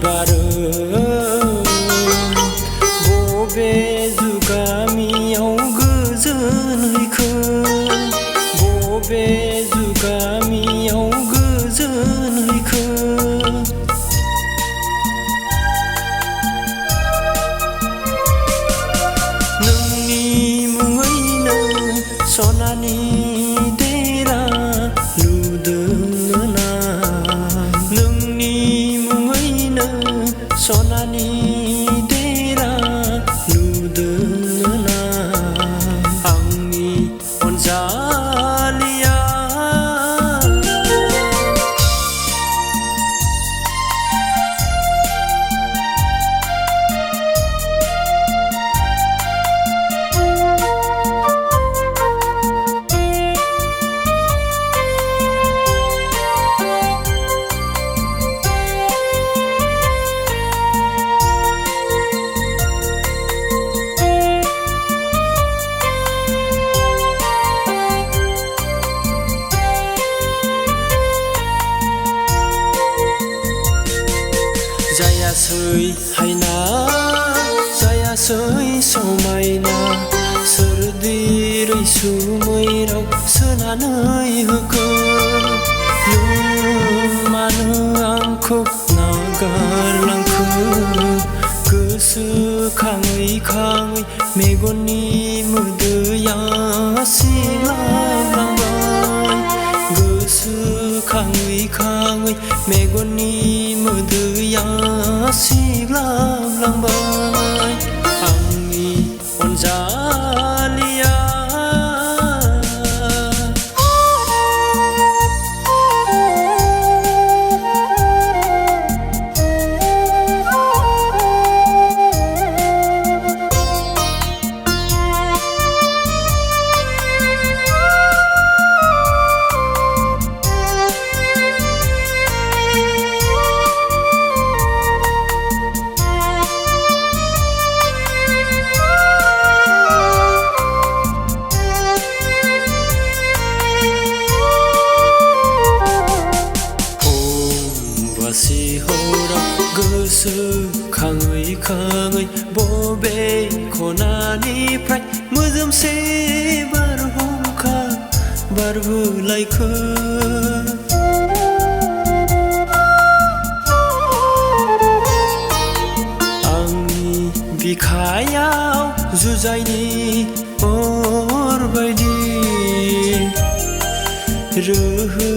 बारो बबे जुगामियाव गोजोन हैखो बबे जुगामियाव गोजोन हैखो नोंनि मुङैनो सनानि देरा लुदों ना नोंनि मुङैनो सनानि देरा लुदों ना आंनि अनजालिया जायासै हायना जायासै समायना सोरदि रैसुमै राव सोनानै होखो नों मानो आंखौ नागारलांखो गोसोखाङै खाङै मेगननि मोदैया सिलांलांबाय गोसोखाङै खाङै मेगननि मोदैया सिग्लांलांबाय आंनि अनजालिया गोसोखाङै खाङै बबे खनानिफ्राय मोजोमसे बारहुंखा बारबोलायखो आंनि बिखायाव जुजाइनि अर बायदि रोहो